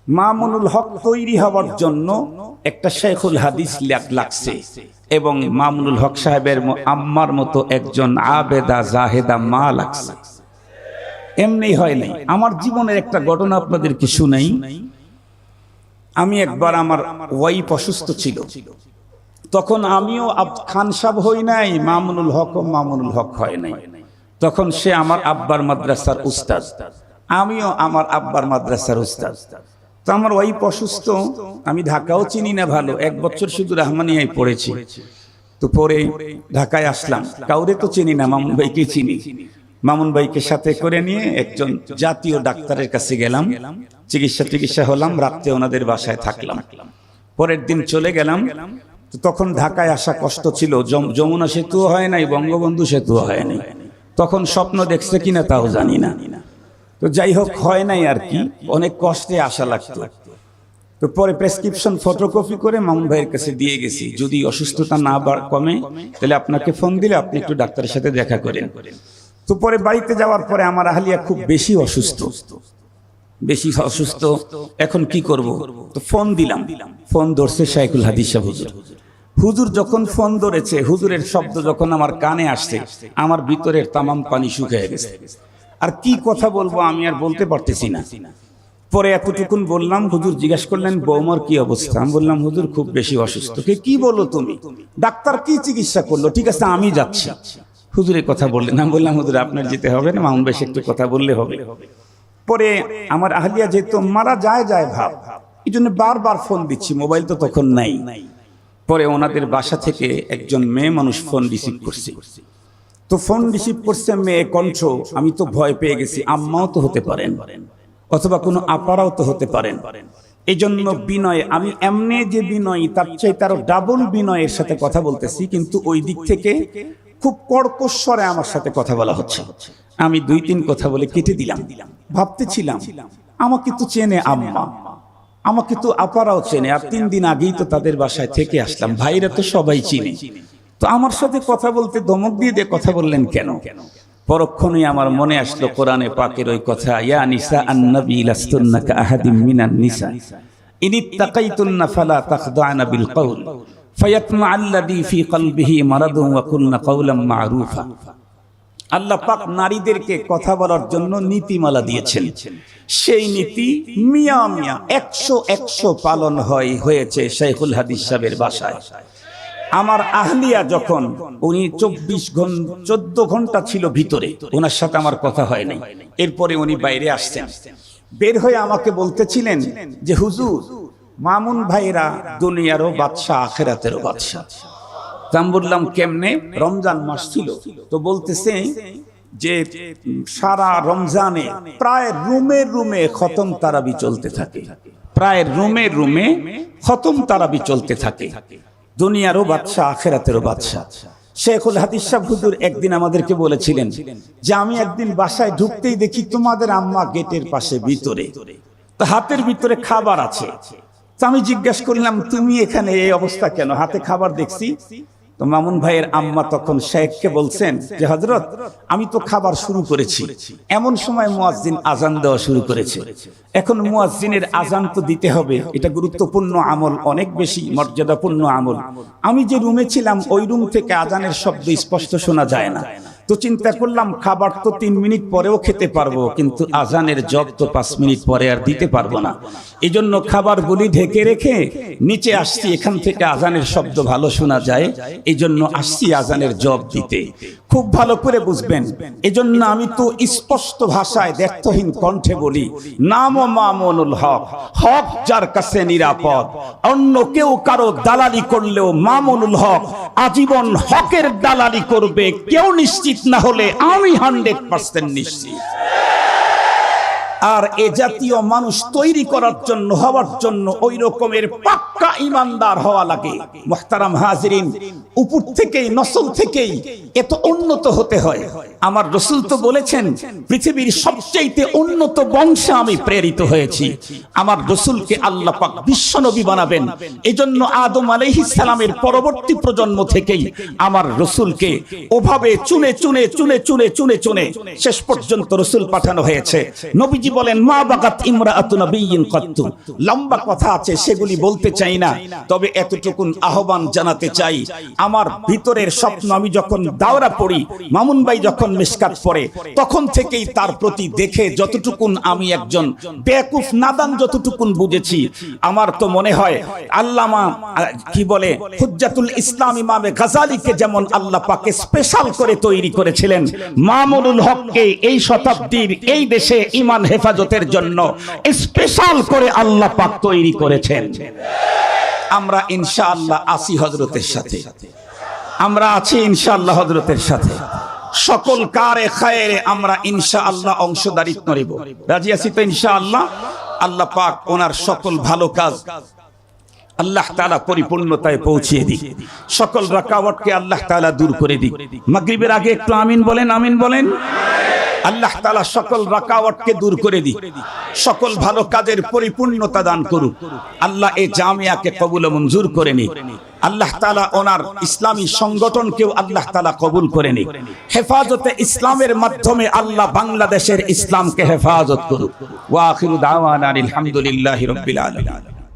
মামুনুল হক তৈরি হওয়ার জন্য একটা শেখুল হাদিস লাগছে, এবং মামুনুল হক সাহেবের আম্মার মতো একজন আবেদা জাহেদা মা লাগছে। এমনি হয় নাই। আমার জীবনের একটা ঘটনা আপনাদেরকে শুনাই। আমি একবার, আমার ওয়াইফ অসুস্থ ছিল, তখন আমিও খান সাহেব হই নাই, মামুনুল হক হয় নাই। তখন সে আমার আব্বার মাদ্রাসার উস্তাদ, আমিও আমার আব্বার মাদ্রাসার উস্তাদ। তো আমার ওয়াইফ অসুস্থ, আমি ঢাকাও চিনি না ভালো, 1 বছর শুধু রহমানিয়ায় পড়েছি। তো পরে ঢাকায় আসলাম, কাউরে তো চিনি না, মামুন ভাইকে চিনি। মামুন ভাইকে সাথে করে নিয়ে একজন জাতীয় ডাক্তারের কাছে গেলাম, চিকিৎসা হলাম, রাত্রে ওনাদের বাসায় থাকলাম। পরের দিন চলে গেলাম। তো তখন ঢাকায় আসা কষ্ট ছিল, যমুনা সেতুও হয় নাই, বঙ্গবন্ধু সেতুও হয় নাই। তখন স্বপ্ন দেখছে কিনা তাও জানি না। তো যাই হোক, হয় নাই আর কি, অনেক কষ্টে আসা লাগতো। তো পরে প্রেসক্রিপশন ফটোকপি করে মামুন ভাইয়ের কাছে দিয়ে গেছি, যদি অসুস্থতা না কমে তাহলে আপনাকে ফোন দিলে আপনি একটু ডাক্তারের সাথে দেখা করেন। তো পরে বাড়িতে যাওয়ার পরে আমার আহলিয়া খুব বেশি অসুস্থ, এখন কি করব? তো ফোন দিলাম, ফোন ধরছে শাইখুল হাদিস সাহেব হুজুর। যখন ফোন ধরেছে, হুজুরের শব্দ যখন আমার কানে আসছে, আমার ভিতরের তামাম পানি শুকিয়ে গেছে। আর কি কথা বলবো আমি আর বলতে পারতেছি না। পরে এতটুকুন বললাম, হুজুর জিজ্ঞাসা করলেন বৌমার কি অবস্থা? আমি বললাম হুজুর খুব বেশি অসুস্থ। কি বলো তুমি? ডাক্তার কি চিকিৎসা করলো? ঠিক আছে আমি যাচ্ছি। হুজুরের কথা বললেন, আমি বললাম হুজুর আপনার যেতে হবে না, মামুন ভাই একটু কথা বললে হবে। পরে আমার আহলিয়া যেহেতু মারা যায় ভাব, এই জন্য বারবার ফোন দিচ্ছি, মোবাইল তো তখন নাই। পরে ওনাদের বাসা থেকে একজন মেয়ে মানুষ ফোন রিসিভ করছে। তো ফোন রিসিভ করছে মেয়ে কণ্ঠ, আমি তো ভয় পেয়ে গেছি, আম্মাও তো হতে পারেন অথবা কোনো আপারাও তো হতে পারেন। এই জন্য বিনয়, আমি এমনি যে বিনয় তার চাইতে আরো ডাবল বিনয়ের সাথে কথা বলতেছি, কিন্তু ওই দিক থেকে খুব কর্কশ্বরে আমার সাথে কথা বলা হচ্ছে। আমি 2-3 কথা বলে কেটে দিলাম। ভাবতেছিলাম আমাকে তো চেনে আম্মা, আমাকে তো আপারাও চেনে, আর 3 দিন আগেই তো তাদের বাসায় থেকে আসলাম, ভাইরা তো সবাই চিনে, তো আমার সাথে কথা বলতে ধমক দিয়ে কথা বললেন কেন? পরক্ষণেই আমার মনে আসলো কোরআনে পাকের ওই কথা, ইয়া নিসা আন-নবী লাস্তুন্না কাআহাদিম মিনান নিসা ইনিত্তাকাইতুন্না ফালা তাখদা'না বিল কওল ফায়াতমাআল্লাযী ফী কলবিহি মারাদুন ওয়া কুলনা কওলাম মা'রুফা। আল্লাহ পাক নারীদেরকে কথা বলার জন্য নীতিমালা দিয়েছেন, সেই নীতি মিয়া 100 পালন হয়েছে শাইখুল হাদিস সাহেবের বাসায়। আমার আহলিয়া যখন, উনি 14 ঘন্টা ছিল ভিতরে, ওনার সাথে আমার কথা হয় নাই। এরপরে উনি বাইরে আসছেন, বের হয়ে আমাকে বলতেছিলেন যে হুজুর মামুন ভাইরা দুনিয়ারও বাদশা আখিরাতেরও বাদশা। আমি বললাম কেমনে? রমজান মাস ছিল, তো বলতেছে যে সারা রমজানে প্রায় রুমে খতম তারাবি চলতে থাকে, প্রায় রুমে খতম তারাবি চলতে থাকে, দুনিয়ারও বাদশা আখিরাতেরও বাদশা। শেখুল হাদিস সাহেব হুজুর একদিন আমাদেরকে বলেছিলেন যে আমি একদিন বাসায় ঢুকতেই দেখি তোমাদের আম্মা গেটের পাশে ভিতরে, তো হাতের ভিতরে খাবার আছে। তো আমি জিজ্ঞাসা করলাম তুমি এখানে এই অবস্থা কেন? হাতে খাবার দেখছি। তো মামুন ভাইয়ের আম্মা তখন শেখকে বলছেন যে হযরত আমি তো খাবার শুরু করেছি, এমন সময় মুয়াজ্জিন আজান দেওয়া শুরু করেছে। এখন মুয়াজ্জিনের আজান তো দিতে হবে, এটা গুরুত্বপূর্ণ আমল, অনেক বেশি মর্যাদাপূর্ণ আমল। আমি যে রুমে ছিলাম ওই রুম থেকে আজানের শব্দ স্পষ্ট শোনা যায় না। তো চিন্তা করলাম খাবার তো 3 মিনিট পরেও খেতে পারবো, কিন্তু আজানের জব তো 5 মিনিট পরে আর দিতে পারবো না। এই জন্য খাবারগুলি ঢেকে রেখে নিচে আসছি, এখান থেকে আজানের শব্দ ভালো শোনা যায়, এই জন্য আসছি আজানের জব দিতে। খুব ভালো করে বুঝবেন, এই জন্য আমি তো স্পষ্ট ভাষায় দ্ব্যর্থহীন কণ্ঠে বলি, নাম মামুনুল হক, হক যার কাছে নিরাপদ। অন্য কেউ কারো দালালি করলেও মামুনুল হক আজীবন হকের দালালি করবে, কেউ নিশ্চিত না হলে আমি 100% নিশ্চিত। আর এ জাতীয় মানুষ তৈরি করার জন্য, হওয়ার জন্য ওই রকমের পাক্কা ইমানদার হওয়া লাগে। মুহতারাম হাজিরিন, উপর থেকেই, নসল থেকেই এত উন্নত হতে হয়। আমার রাসূল তো বলেছেন পৃথিবীর সবচেয়ে উন্নত বংশে আমি প্রেরিত হয়েছি। আমার রাসূলকে আল্লাহ পাক বিশ্বনবী বানাবেন, এজন্য আদম আলাইহিস সালামের পরবর্তী প্রজন্ম থেকেই আমার রাসূলকে ওভাবে চুনে চুনে শেষ পর্যন্ত রাসূল পাঠানো হয়েছে। নবীজি নবীজি বলেন মা বাগাত ইমরাআতু নাবিয়্যিন কাত্তু। লম্বা কথা আছে, সেগুলি বলতে চাই না, তবে এতটুকুন আহ্বান জানাতে চাই। আমার ভিতরের স্বপ্ন, আমি যখন দাওরা পড়ি, মামুন ভাই যখন মিশকাত পড়ে, তখন থেকেই তার প্রতি দেখে যতটুকুন আমি একজন বেকুফ নাদান যতটুকুন বুঝেছি, আমার তো মনে হয় আল্লামা কি বলে হুজ্জাতুল ইসলাম ইমামে গাজালিকে যেমন আল্লাহ পাকে স্পেশাল করে তৈরি করেছিলেন, মামুনুল হককে এই শতাব্দীর এই দেশে ঈমান হেফাজতের জন্য স্পেশাল করে আল্লাহ পাক তৈরি করেছেন। আমরা ইনশাআল্লাহ আছি হযরতের সাথে, আমরা আছি ইনশাআল্লাহ হযরতের সাথে। সকল কারে খায়রে আমরা ইনশাআল্লাহ অংশদারিত্ব নেব। রাজি আছি তো ইনশাআল্লাহ? আল্লাহ পাক ওনার সকল ভালো কাজ আল্লাহ তাআলা পরিপূর্ণতায় পৌঁছিয়ে দিক, সকল রাকাওয়াতকে আল্লাহ তাআলা দূর করে দিক। মাগরিবের আগে একটু আমিন বলেন, আমিন বলেন। আল্লাহ তাআলা সকল রাকাওয়াতকে দূর করে দিক, সকল ভালো কাজের পরিপূর্ণতা দান করুক। আল্লাহ এই জামিয়াকে কবুল ও মঞ্জুর করে নিক। আল্লাহ তাআলা ওনার ইসলামী সংগঠনকেও আল্লাহ তাআলা কবুল করে নিক। হেফাজতে ইসলামের মাধ্যমে আল্লাহ বাংলাদেশের ইসলামকে হেফাজত করুক। ওয়া আখিরু দাওয়ানা আলহামদুলিল্লাহি রাব্বিল আলামিন।